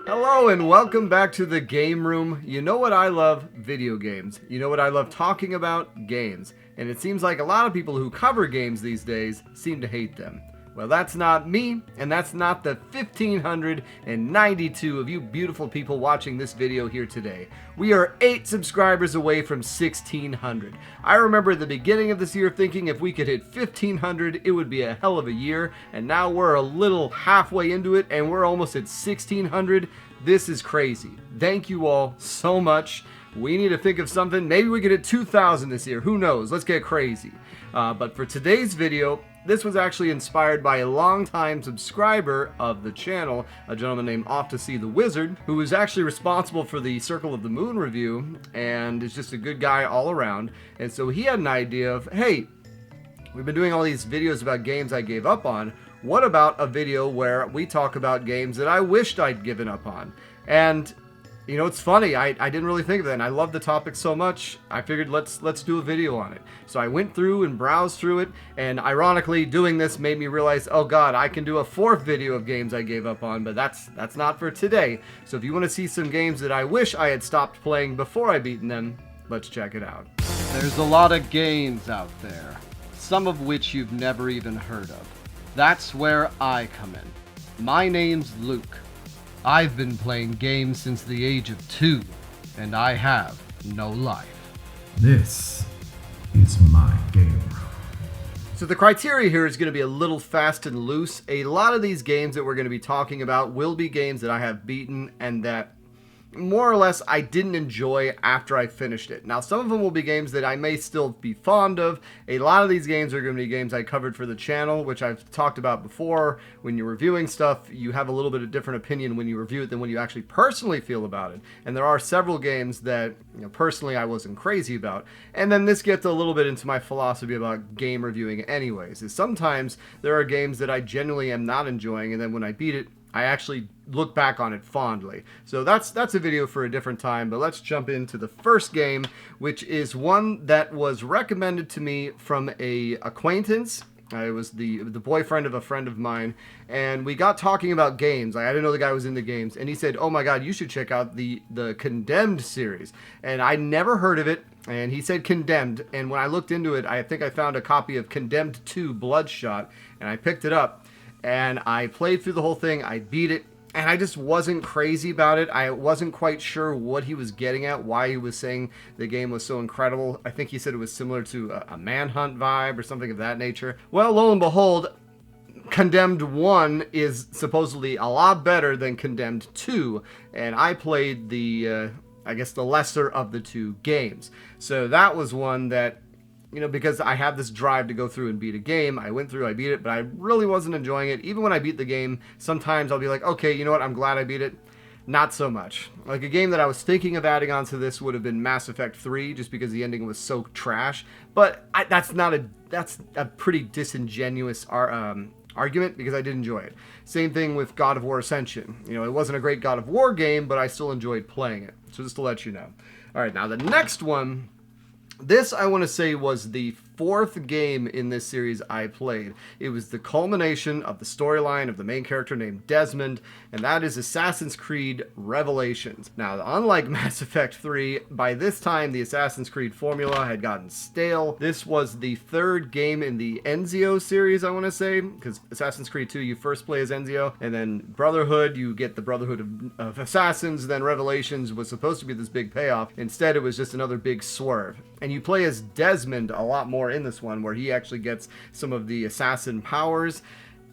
Hello and welcome back to the Game Room. You know what I love? Video games. You know what I love talking about? Games. And it seems like a lot of people who cover games these days seem to hate them. Well, that's not me, and that's not the 1,592 of you beautiful people watching this video here today. We are 8 subscribers away from 1,600. I remember at the beginning of this year thinking if we could hit 1,500, it would be a hell of a year, and now we're a little halfway into it, and we're almost at 1,600. This is crazy. Thank you all so much. We need to think of something. Maybe we could hit 2,000 this year. Who knows? Let's get crazy. But for today's video, this was actually inspired by a longtime subscriber of the channel, a gentleman named Off to See the Wizard, who was actually responsible for the Circle of the Moon review, and is just a good guy all around. And so he had an idea of, hey, we've been doing all these videos about games I gave up on. What about a video where we talk about games that I wished I'd given up on? And you know, it's funny, I didn't really think of that, and I love the topic so much, I figured let's do a video on it. So I went through and browsed through it, and ironically, doing this made me realize, oh god, I can do a 4th video of games I gave up on, but that's not for today. So if you want to see some games that I wish I had stopped playing before I beaten them, let's check it out. There's a lot of games out there, some of which you've never even heard of. That's where I come in. My name's Luke. I've been playing games since the age of 2, and I have no life. This is my game room. So the criteria here is going to be a little fast and loose. A lot of these games that we're going to be talking about will be games that I have beaten and that more or less I didn't enjoy after I finished it. Now some of them will be games that I may still be fond of. A lot of these games are going to be games I covered for the channel, which I've talked about before. When you're reviewing stuff, you have a little bit of different opinion when you review it than when you actually personally feel about it. And there are several games that, you know, personally I wasn't crazy about. And then this gets a little bit into my philosophy about game reviewing anyways, is sometimes there are games that I genuinely am not enjoying, and then when I beat it, I actually look back on it fondly. So that's a video for a different time, but let's jump into the first game, which is one that was recommended to me from a acquaintance. It was the boyfriend of a friend of mine, and we got talking about games. I didn't know the guy was into games, and he said, oh my god, you should check out the Condemned series. And I never heard of it, and he said Condemned, and when I looked into it, I think I found a copy of Condemned 2 Bloodshot, and I picked it up. And I played through the whole thing, I beat it, and I just wasn't crazy about it. I wasn't quite sure what he was getting at, why he was saying the game was so incredible. I think he said it was similar to a Manhunt vibe or something of that nature. Well, lo and behold, Condemned 1 is supposedly a lot better than Condemned 2, and I played the, I guess the lesser of the 2 games. So that was one that, you know, because I have this drive to go through and beat a game, I went through, I beat it, but I really wasn't enjoying it. Even when I beat the game, sometimes I'll be like, okay, you know what, I'm glad I beat it. Not so much. Like a game that I was thinking of adding onto this would have been Mass Effect 3, just because the ending was so trash. But that's a pretty disingenuous argument, because I did enjoy it. Same thing with God of War Ascension. You know, it wasn't a great God of War game, but I still enjoyed playing it. So just to let you know. All right, now the next one. This, I want to say, was the 4th game in this series I played. It was the culmination of the storyline of the main character named Desmond, and that is Assassin's Creed Revelations. Now, unlike Mass Effect 3, by this time the Assassin's Creed formula had gotten stale. This was the 3rd game in the Ezio series, I want to say, because Assassin's Creed 2 you first play as Ezio, and then Brotherhood, you get the Brotherhood of Assassins, then Revelations was supposed to be this big payoff. Instead, it was just another big swerve. And you play as Desmond a lot more in this one, where he actually gets some of the assassin powers.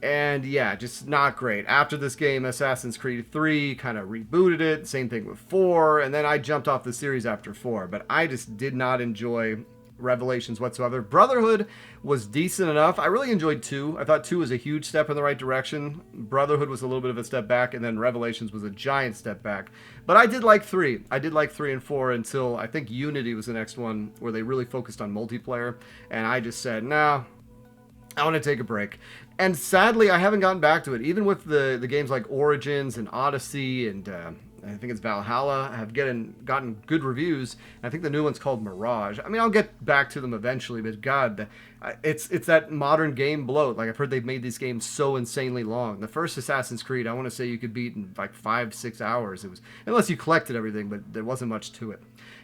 And yeah, just not great. After this game, Assassin's Creed 3 kind of rebooted it. Same thing with 4. And then I jumped off the series after 4. But I just did not enjoy Revelations whatsoever. Brotherhood was decent enough. I really enjoyed 2. I thought 2 was a huge step in the right direction. Brotherhood was a little bit of a step back, and then Revelations was a giant step back. But I did like 3. I did like 3 and 4 until I think Unity was the next one, where they really focused on multiplayer. And I just said, nah, I want to take a break. And sadly, I haven't gotten back to it. Even with the games like Origins and Odyssey and I think it's Valhalla, have gotten good reviews. And I think the new one's called Mirage. I mean, I'll get back to them eventually, but God, it's that modern game bloat. Like, I've heard they've made these games so insanely long. The first Assassin's Creed, I want to say you could beat in like 5-6 hours. It was, unless you collected everything, but there wasn't much to it.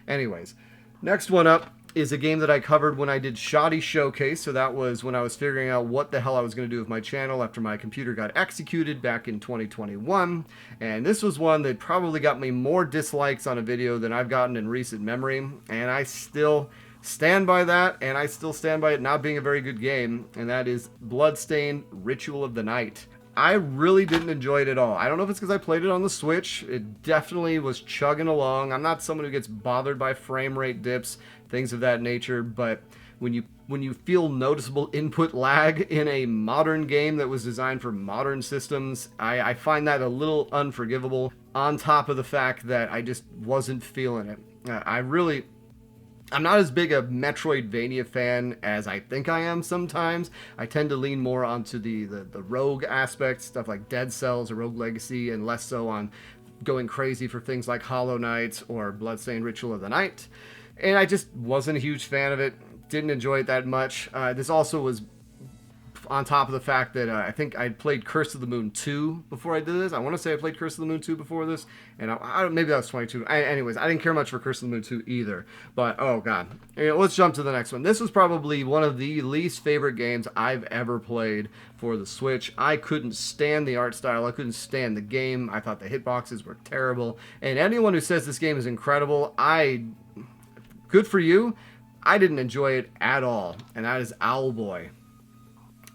Anyways, next one up is a game that I covered when I did Shoddy Showcase. So that was when I was figuring out what the hell I was going to do with my channel after my computer got executed back in 2021. And this was one that probably got me more dislikes on a video than I've gotten in recent memory. And I still stand by that, and I still stand by it not being a very good game. And that is Bloodstained Ritual of the Night. I really didn't enjoy it at all. I don't know if it's because I played it on the Switch. It definitely was chugging along. I'm not someone who gets bothered by frame rate dips, things of that nature, but when you feel noticeable input lag in a modern game that was designed for modern systems, I find that a little unforgivable, on top of the fact that I just wasn't feeling it. I'm not as big a Metroidvania fan as I think I am sometimes. I tend to lean more onto the rogue aspect, stuff like Dead Cells or Rogue Legacy, and less so on going crazy for things like Hollow Knight or Bloodstained Ritual of the Night. And I just wasn't a huge fan of it. Didn't enjoy it that much. This also was on top of the fact that I think I'd played Curse of the Moon 2 before I did this. I want to say I played Curse of the Moon 2 before this, and maybe that was 22. Anyways, I didn't care much for Curse of the Moon 2 either. But, oh god. Anyway, let's jump to the next one. This was probably one of the least favorite games I've ever played for the Switch. I couldn't stand the art style. I couldn't stand the game. I thought the hitboxes were terrible. And anyone who says this game is incredible, good for you. I didn't enjoy it at all, and that is Owlboy.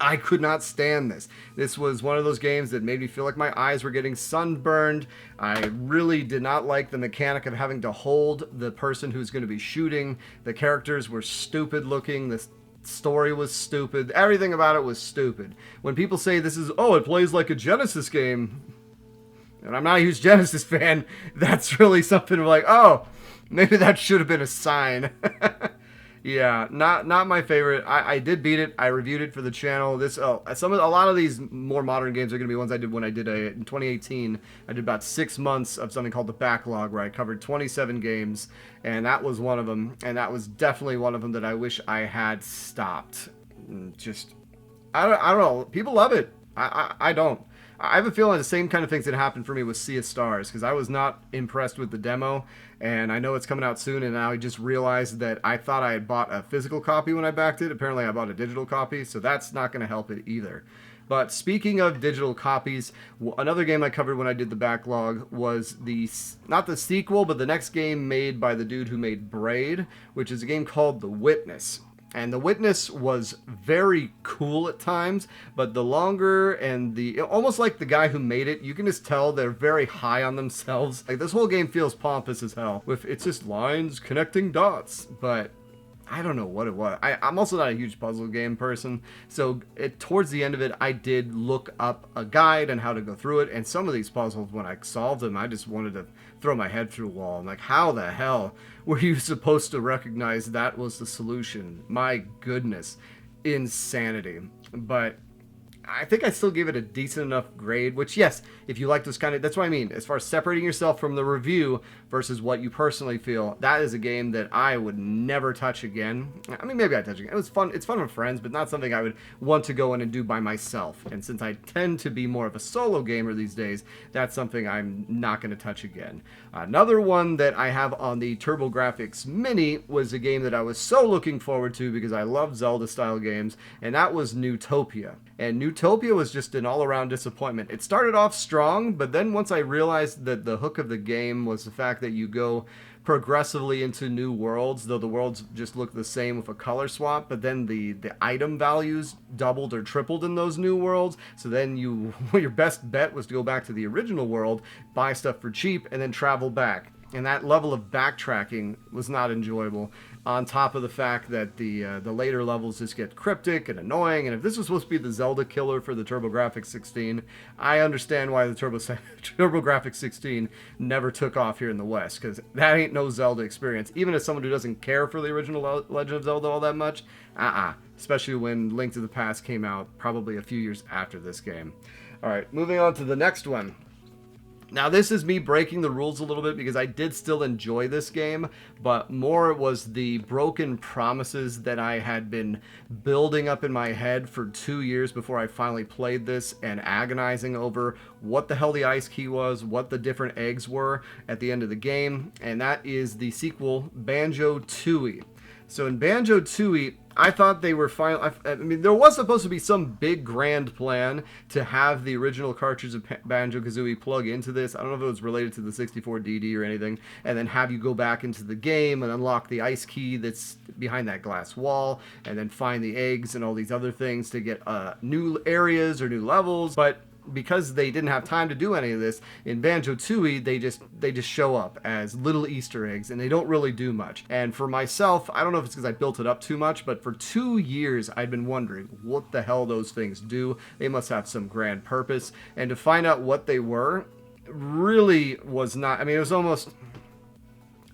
I could not stand this. This was one of those games that made me feel like my eyes were getting sunburned. I really did not like the mechanic of having to hold the person who's going to be shooting. The characters were stupid looking. The story was stupid. Everything about it was stupid. When people say this is, it plays like a Genesis game, and I'm not a huge Genesis fan, that's really something like, maybe that should have been a sign. Yeah, not my favorite. I did beat it. I reviewed it for the channel. A lot of these more modern games are going to be ones I did when I did in 2018. I did about 6 months of something called the Backlog, where I covered 27 games, and that was one of them. And that was definitely one of them that I wish I had stopped. I don't know. People love it. I don't. I have a feeling the same kind of things that happened for me with Sea of Stars, because I was not impressed with the demo, and I know it's coming out soon, and now I just realized that I thought I had bought a physical copy when I backed it. Apparently I bought a digital copy, so that's not going to help it either. But speaking of digital copies, another game I covered when I did the Backlog was not the sequel, but the next game made by the dude who made Braid, which is a game called The Witness. And The Witness was very cool at times, but the longer and almost like the guy who made it, you can just tell they're very high on themselves. Like, this whole game feels pompous as hell, with it's just lines connecting dots, but I don't know what it was. I'm also not a huge puzzle game person, so towards the end of it, I did look up a guide on how to go through it, and some of these puzzles, when I solved them, I just wanted to throw my head through a wall. I'm like, how the hell were you supposed to recognize that was the solution? My goodness. Insanity. But I think I still gave it a decent enough grade, which, yes, if you like this kind of, that's what I mean. As far as separating yourself from the review versus what you personally feel, that is a game that I would never touch again. I mean, maybe I'd touch it again. It was fun. It's fun with friends, but not something I would want to go in and do by myself. And since I tend to be more of a solo gamer these days, that's something I'm not going to touch again. Another one that I have on the TurboGrafx Mini was a game that I was so looking forward to because I love Zelda-style games, and that was Newtopia. And Newtopia was just an all-around disappointment. It started off strong, but then once I realized that the hook of the game was the fact that you go progressively into new worlds, though the worlds just look the same with a color swap, but then the item values doubled or tripled in those new worlds, so then your best bet was to go back to the original world, buy stuff for cheap, and then travel back. And that level of backtracking was not enjoyable, on top of the fact that the later levels just get cryptic and annoying. And if this was supposed to be the Zelda killer for the TurboGrafx 16, I understand why the TurboGrafx 16 never took off here in the West, because that ain't no Zelda experience. Even as someone who doesn't care for the original Legend of Zelda all that much, especially when Link to the Past came out probably a few years after this game. All right, moving on to the next one. Now, this is me breaking the rules a little bit because I did still enjoy this game, but more it was the broken promises that I had been building up in my head for 2 years before I finally played this, and agonizing over what the hell the ice key was, what the different eggs were at the end of the game, and that is the sequel, BanjoTooie. So in BanjoTooie, I thought they were finally... I mean, there was supposed to be some big grand plan to have the original cartridge of Banjo-Kazooie plug into this. I don't know if it was related to the 64DD or anything. And then have you go back into the game and unlock the ice key that's behind that glass wall. And then find the eggs and all these other things to get new areas or new levels. But because they didn't have time to do any of this, in BanjoTooie, they just show up as little Easter eggs, and they don't really do much. And for myself, I don't know if it's because I built it up too much, but for 2 years, I'd been wondering what the hell those things do. They must have some grand purpose. And to find out what they were really was not... I mean, it was almost...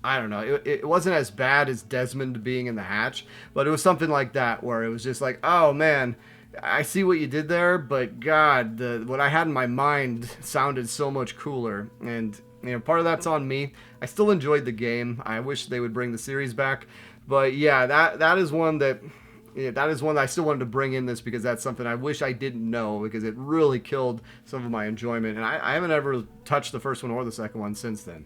I don't know. It wasn't as bad as Desmond being in the hatch, but it was something like that, where it was just like, oh, man... I see what you did there, but God, what I had in my mind sounded so much cooler, and you know, part of that's on me. I still enjoyed the game. I wish they would bring the series back, but yeah, that is one that I still wanted to bring in this because that's something I wish I didn't know, because it really killed some of my enjoyment, and I haven't ever touched the first one or the second one since then.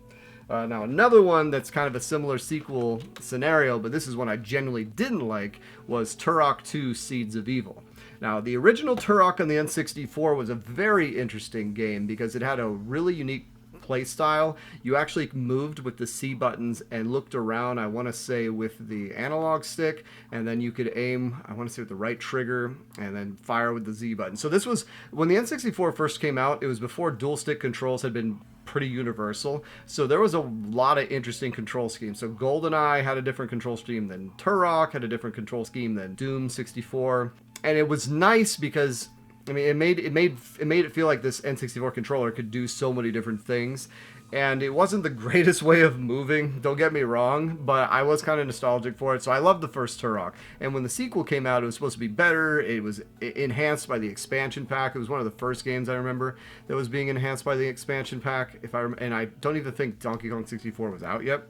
Now, another one that's kind of a similar sequel scenario, but this is one I genuinely didn't like, was Turok 2 Seeds of Evil. Now, the original Turok on the N64 was a very interesting game because it had a really unique play style. You actually moved with the C buttons and looked around, I want to say, with the analog stick, and then you could aim, I want to say, with the right trigger, and then fire with the Z button. So this was, when the N64 first came out, it was before dual stick controls had been pretty universal, so there was a lot of interesting control schemes. So GoldenEye had a different control scheme than Turok, had a different control scheme than Doom 64, and it was nice because, I mean, it made it feel like this N64 controller could do so many different things. And it wasn't the greatest way of moving, don't get me wrong, but I was kind of nostalgic for it, so I loved the first Turok. And when the sequel came out, it was supposed to be better. It was enhanced by the expansion pack. It was one of the first games I remember that was being enhanced by the expansion pack. And I don't even think Donkey Kong 64 was out yet.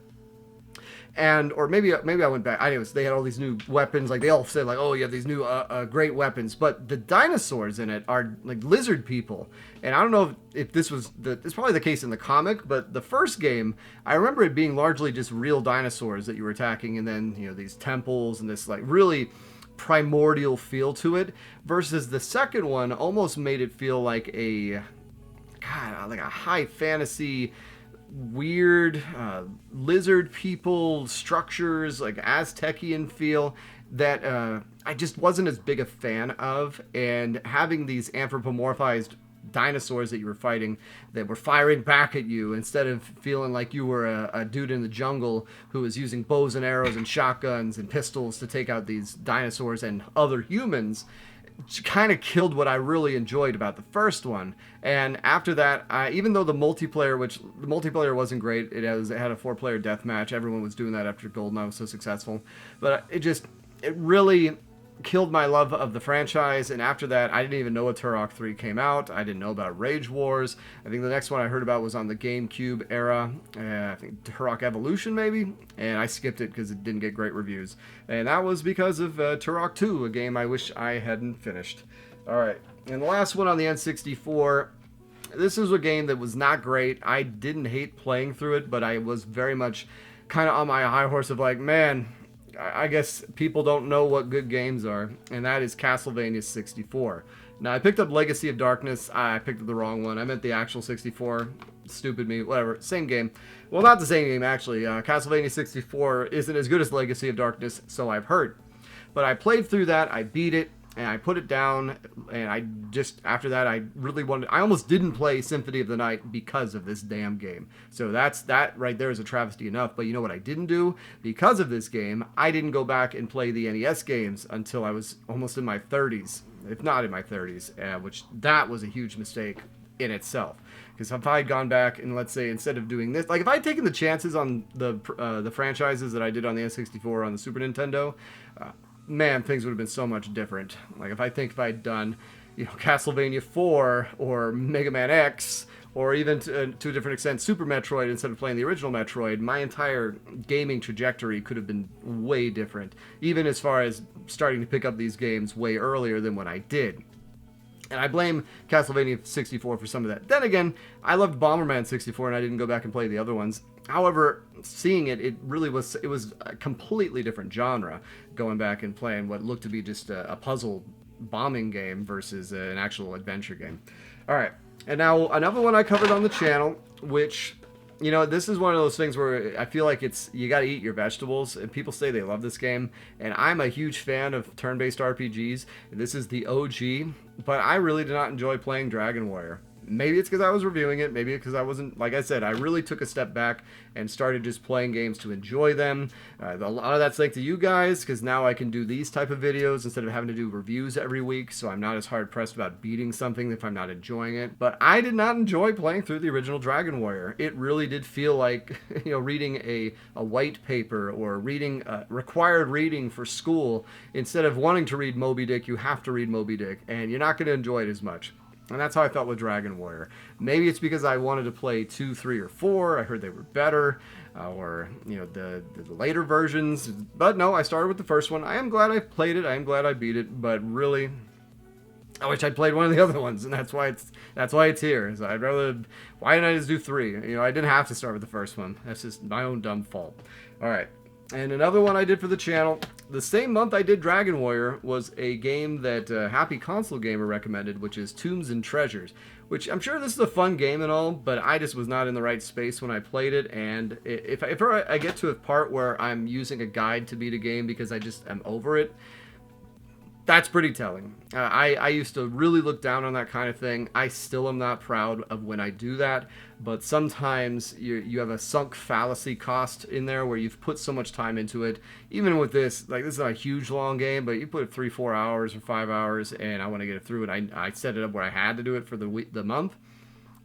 And, or maybe I went back. Anyways, they had all these new weapons. Like, they all said, like, oh, you have these new great weapons. But the dinosaurs in it are, like, lizard people. And I don't know if this was, it's probably the case in the comic, but the first game, I remember it being largely just real dinosaurs that you were attacking. And then, you know, these temples and this, like, really primordial feel to it. Versus the second one almost made it feel like a high fantasy, weird lizard people structures, like Aztecian feel, that I just wasn't as big a fan of. And having these anthropomorphized dinosaurs that you were fighting that were firing back at you instead of feeling like you were a dude in the jungle who was using bows and arrows and shotguns and pistols to take out these dinosaurs and other humans, kind of killed what I really enjoyed about the first one. And after that, even though the multiplayer wasn't great, it had a 4-player deathmatch. Everyone was doing that after GoldenEye was so successful. But it really killed my love of the franchise. And after that, I didn't even know what Turok 3 came out. I didn't know about Rage Wars. I think the next one I heard about was on the GameCube era. I think Turok Evolution maybe, and I skipped it because it didn't get great reviews. And that was because of Turok 2, a game I wish I hadn't finished. Alright, and the last one on the N64, this is a game that was not great. I didn't hate playing through it, but I was very much kind of on my high horse of like, man, I guess people don't know what good games are, and that is Castlevania 64. Now, I picked up Legacy of Darkness. I picked up the wrong one. I meant the actual 64. Stupid me. Whatever. Same game. Well, not the same game, actually. Castlevania 64 isn't as good as Legacy of Darkness, so I've heard. But I played through that. I beat it, and I put it down, and after that, I almost didn't play Symphony of the Night because of this damn game. So that right there is a travesty enough. But you know what I didn't do? Because of this game, I didn't go back and play the NES games until I was almost in my 30s, if not in my 30s, which that was a huge mistake in itself. Because if I had gone back and, let's say, instead of doing this, like if I had taken the chances on the franchises that I did on the N64 on the Super Nintendo, man, things would have been so much different. Like if I had done, Castlevania 4 or Mega Man X or even to a different extent, Super Metroid instead of playing the original Metroid, my entire gaming trajectory could have been way different, even as far as starting to pick up these games way earlier than when I did. And I blame Castlevania 64 for some of that. Then again, I loved Bomberman 64 and I didn't go back and play the other ones. However, seeing it, it was a completely different genre, going back and playing what looked to be just a puzzle bombing game versus an actual adventure game. All right, and now another one I covered on the channel, which, you know, this is one of those things where I feel like you got to eat your vegetables, and people say they love this game, and I'm a huge fan of turn-based RPGs. This is the OG, but I really did not enjoy playing Dragon Warrior. Maybe it's because I was reviewing it. Maybe because I wasn't, like I said, I really took a step back and started just playing games to enjoy them. A lot of that's thanks to you guys, because now I can do these type of videos instead of having to do reviews every week, so I'm not as hard pressed about beating something if I'm not enjoying it. But I did not enjoy playing through the original Dragon Warrior. It really did feel like, you know, reading a white paper or reading required reading for school. Instead of wanting to read Moby Dick, you have to read Moby Dick, and you're not going to enjoy it as much. And that's how I felt with Dragon Warrior. Maybe it's because I wanted to play 2, 3, or 4. I heard they were better, or, you know, the later versions. But no, I started with the first one. I am glad I played it. I am glad I beat it. But really, I wish I'd played one of the other ones, and that's why it's here. So I'd rather. Why didn't I just do 3? You know, I didn't have to start with the first one. That's just my own dumb fault. All right. And another one I did for the channel, the same month I did Dragon Warrior, was a game that Happy Console Gamer recommended, which is Tombs and Treasures, which I'm sure this is a fun game and all, but I just was not in the right space when I played it, and if I get to a part where I'm using a guide to beat a game because I just am over it, that's pretty telling. I used to really look down on that kind of thing. I still am not proud of when I do that, but sometimes you have a sunk fallacy cost in there where you've put so much time into it. Even with this, like, this is not a huge long game, but you put 3-4 hours or 5 hours, and I want to get it through it. I set it up where I had to do it for the month.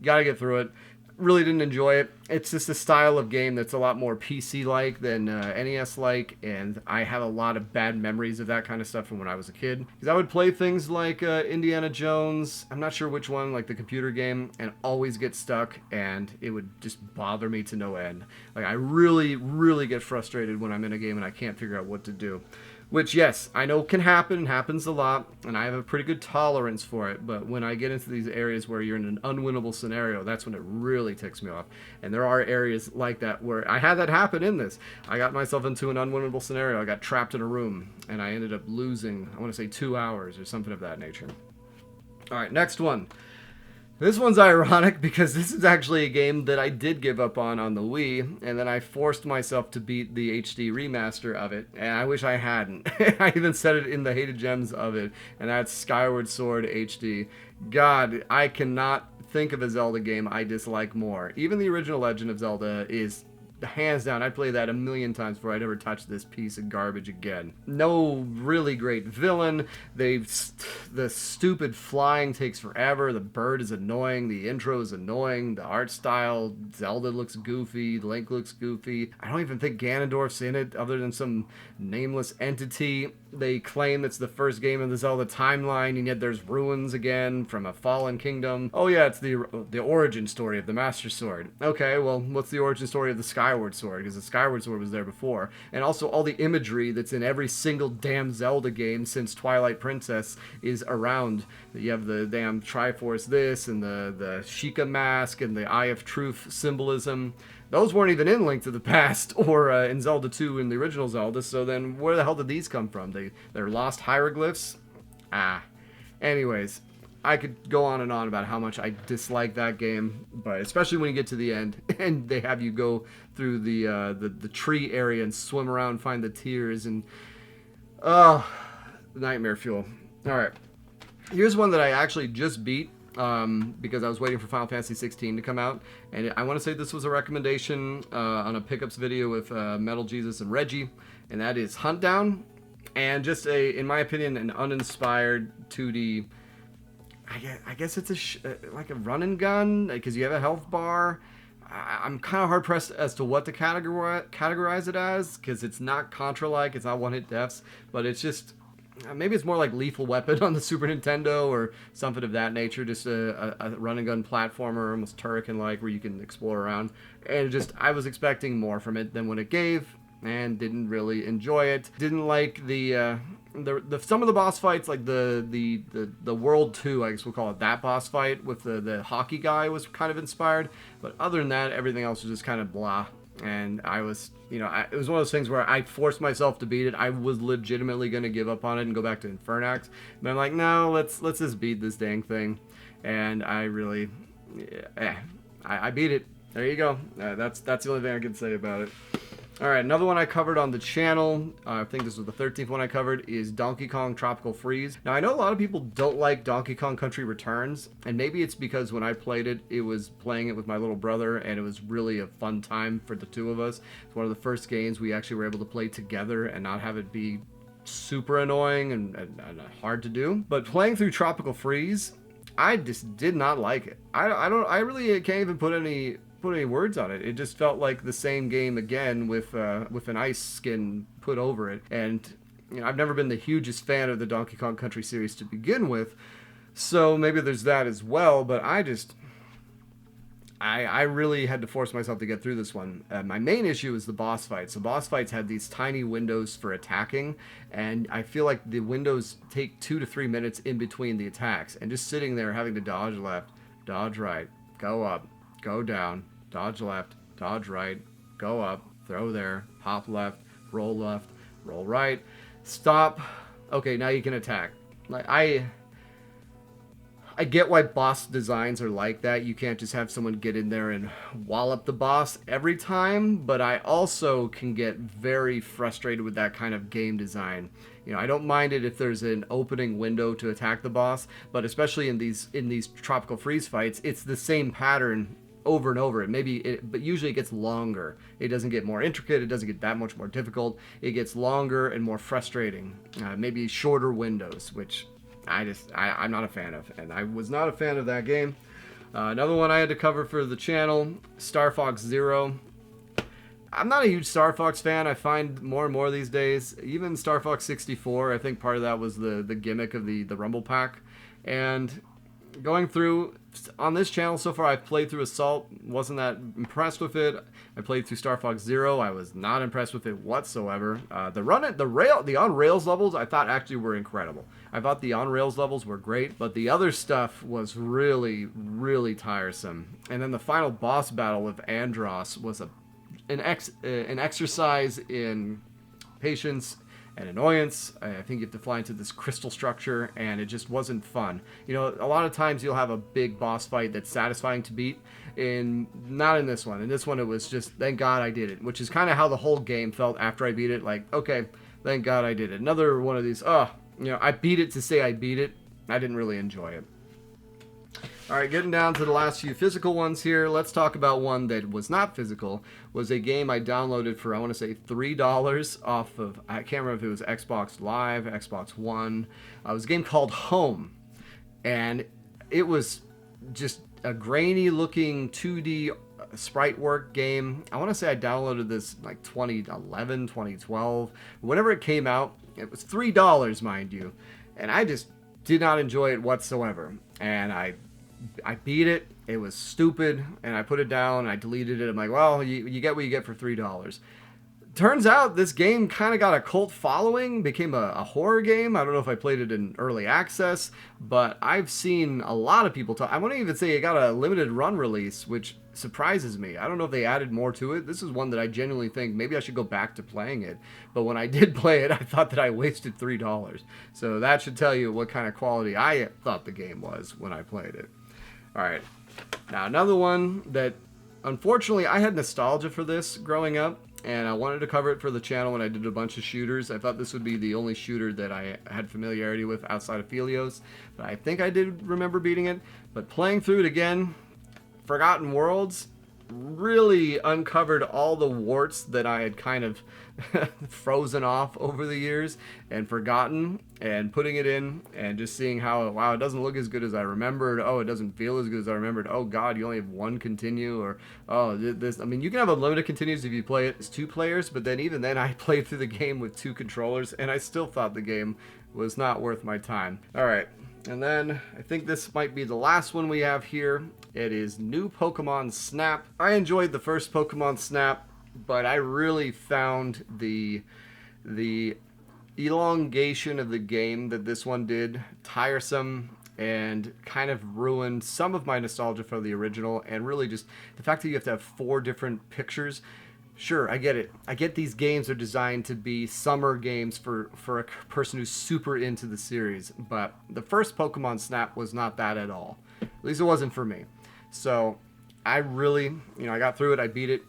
Got to get through it. Really didn't enjoy it. It's just a style of game that's a lot more PC-like than NES-like, and I have a lot of bad memories of that kind of stuff from when I was a kid. Because I would play things like Indiana Jones, I'm not sure which one, like the computer game, and always get stuck, and it would just bother me to no end. Like, I really, really get frustrated when I'm in a game and I can't figure out what to do. Which, yes, I know can happen, happens a lot, and I have a pretty good tolerance for it, but when I get into these areas where you're in an unwinnable scenario, that's when it really ticks me off. And there are areas like that where I had that happen in this. I got myself into an unwinnable scenario. I got trapped in a room, and I ended up losing, I want to say 2 hours or something of that nature. All right, next one. This one's ironic because this is actually a game that I did give up on the Wii, and then I forced myself to beat the HD remaster of it, and I wish I hadn't. I even said it in the hated gems of it, and that's Skyward Sword HD. God, I cannot think of a Zelda game I dislike more. Even the original Legend of Zelda is, hands down, I'd play that a million times before I'd ever touch this piece of garbage again. No really great villain. The stupid flying takes forever. The bird is annoying. The intro is annoying. The art style, Zelda looks goofy. Link looks goofy. I don't even think Ganondorf's in it other than some nameless entity. They claim it's the first game in the Zelda timeline, and yet there's ruins again from a fallen kingdom. Oh yeah, it's the origin story of the Master Sword. Okay, well, what's the origin story of the Skyward Sword? Because the Skyward Sword was there before. And also all the imagery that's in every single damn Zelda game since Twilight Princess is around. You have the damn Triforce this, and the Sheikah mask, and the Eye of Truth symbolism. Those weren't even in Link to the Past or in Zelda 2 in the original Zelda, so then where the hell did these come from? They're lost hieroglyphs? Anyways, I could go on and on about how much I dislike that game, but especially when you get to the end and they have you go through the tree area and swim around, find the tears, and nightmare fuel. Alright, here's one that I actually just beat. Because I was waiting for Final Fantasy 16 to come out, and I want to say this was a recommendation on a pickups video with Metal Jesus and Reggie, and that is Hunt Down, and just in my opinion, an uninspired 2D. I guess it's like a run and gun because you have a health bar. I'm kind of hard pressed as to what to categorize it as because it's not Contra-like, it's not one-hit deaths, but it's just. maybe it's more like Lethal Weapon on the Super Nintendo or something of that nature. Just a run and gun platformer, almost Turrican-like, where you can explore around. And I was expecting more from it than what it gave, and didn't really enjoy it. Didn't like the some of the boss fights, like the World 2, I guess we'll call it, that boss fight with the hockey guy was kind of inspired. But other than that, everything else was just kind of blah. And I was, it was one of those things where I forced myself to beat it. I was legitimately going to give up on it and go back to Infernax. But I'm like, no, let's just beat this dang thing. And I really, I beat it. There you go. That's the only thing I can say about it. Alright, another one I covered on the channel, I think this was the 13th one I covered, is Donkey Kong Tropical Freeze. Now, I know a lot of people don't like Donkey Kong Country Returns, and maybe it's because when I played it, it was playing it with my little brother, and it was really a fun time for the two of us. It's one of the first games we actually were able to play together and not have it be super annoying and hard to do. But playing through Tropical Freeze, I just did not like it. I really can't even put any words on it. It just felt like the same game again with an ice skin put over it. And I've never been the hugest fan of the Donkey Kong Country series to begin with, so maybe there's that as well. But I really had to force myself to get through this one. My main issue is the boss fights. The boss fights had these tiny windows for attacking, and I feel like the windows take 2 to 3 minutes in between the attacks, and just sitting there having to dodge left, dodge right, go up, go down, dodge left, dodge right, go up, throw there, hop left, roll right, stop. Okay, now you can attack. Like I get why boss designs are like that. You can't just have someone get in there and wallop the boss every time, but I also can get very frustrated with that kind of game design. I don't mind it if there's an opening window to attack the boss, but especially in these Tropical Freeze fights, it's the same pattern over and over. But usually it gets longer. It doesn't get more intricate. It doesn't get that much more difficult. It gets longer and more frustrating. Maybe shorter windows, which I'm not a fan of, and I was not a fan of that game. Another one I had to cover for the channel, Star Fox Zero. I'm not a huge Star Fox fan. I find more and more these days. Even Star Fox 64, I think part of that was the gimmick of the Rumble Pack. And going through on this channel so far, I've played through Assault, wasn't that impressed with it. I played through Star Fox Zero, I was not impressed with it whatsoever. The on rails levels I thought actually were incredible. I thought the on rails levels were great, but the other stuff was really, really tiresome. And then the final boss battle with Andros was an exercise in patience and annoyance. I think you have to fly into this crystal structure, and it just wasn't fun. A lot of times you'll have a big boss fight that's satisfying to beat, and not in this one. In this one, it was just, thank God I did it, which is kind of how the whole game felt after I beat it. Like, okay, thank God I did it. Another one of these, I beat it to say I beat it. I didn't really enjoy it. Alright, getting down to the last few physical ones here, let's talk about one that was not physical. Was a game I downloaded for, I want to say, $3 off of, I can't remember if it was Xbox Live, Xbox One. It was a game called Home. And it was just a grainy looking 2D sprite work game. I want to say I downloaded this like 2011, 2012. Whenever it came out, it was $3, mind you. And I just did not enjoy it whatsoever. And I beat it. It was stupid, and I put it down, and I deleted it. I'm like, well, you get what you get for $3. Turns out this game kind of got a cult following, became a horror game. I don't know if I played it in early access, but I've seen a lot of people talk. I wouldn't even say it got a limited run release, which surprises me. I don't know if they added more to it. This is one that I genuinely think maybe I should go back to playing it. But when I did play it, I thought that I wasted $3. So that should tell you what kind of quality I thought the game was when I played it. Alright, now another one that, unfortunately, I had nostalgia for this growing up, and I wanted to cover it for the channel when I did a bunch of shooters. I thought this would be the only shooter that I had familiarity with outside of Phelios, but I think I did remember beating it. But playing through it again, Forgotten Worlds, really uncovered all the warts that I had kind of frozen off over the years and forgotten, and putting it in and just seeing how, wow, it doesn't look as good as I remembered. Oh, it doesn't feel as good as I remembered. Oh God, you only have one continue. Or, oh, this, I mean, you can have unlimited continues if you play it as 2 players, but then even then I played through the game with 2 controllers and I still thought the game was not worth my time. All right. And then I think this might be the last one we have here. It is new Pokemon Snap. I enjoyed the first Pokemon Snap, but I really found the elongation of the game that this one did tiresome, and kind of ruined some of my nostalgia for the original, and really just the fact that you have to have 4 different pictures. Sure, I get it. I get these games are designed to be summer games for a person who's super into the series, but the first Pokemon Snap was not that at all. At least it wasn't for me. So I really, I got through it. I beat it.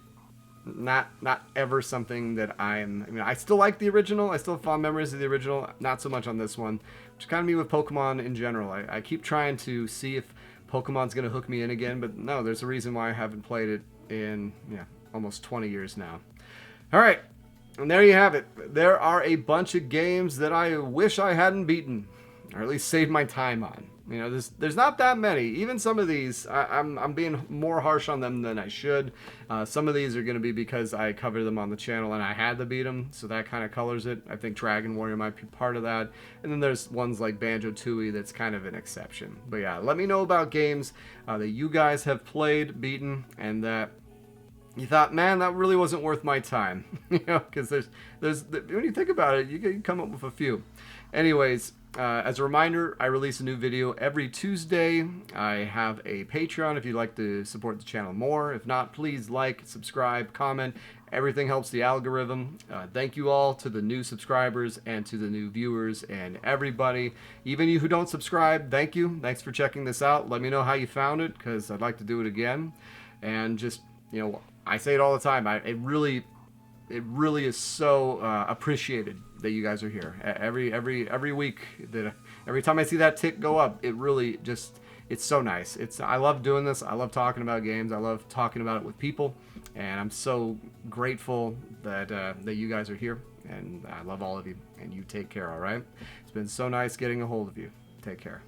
Not ever something that I still like the original. I still have fond memories of the original. Not so much on this one. Which kind of me with Pokemon in general. I keep trying to see if Pokemon's going to hook me in again, but no, there's a reason why I haven't played it in, almost 20 years now. All right, and there you have it. There are a bunch of games that I wish I hadn't beaten, or at least saved my time on. There's not that many. Even some of these, I'm being more harsh on them than I should. Some of these are going to be because I covered them on the channel and I had to beat them, so that kind of colors it. I think Dragon Warrior might be part of that. And then there's ones like BanjoTooie that's kind of an exception. But yeah, let me know about games that you guys have played, beaten, and that you thought, man, that really wasn't worth my time. Because there's when you think about it, you can come up with a few. Anyways, as a reminder, I release a new video every Tuesday. I have a Patreon if you'd like to support the channel more. If not, please like, subscribe, comment. Everything helps the algorithm. Thank you all to the new subscribers and to the new viewers and everybody. Even you who don't subscribe, thank you. Thanks for checking this out. Let me know how you found it, because I'd like to do it again. And just, I say it all the time. It really is so appreciated that you guys are here every week. Every time I see that tick go up, it really just, it's so nice. I love doing this. I love talking about games. I love talking about it with people, and I'm so grateful that you guys are here. And I love all of you. And you take care. All right. It's been so nice getting a hold of you. Take care.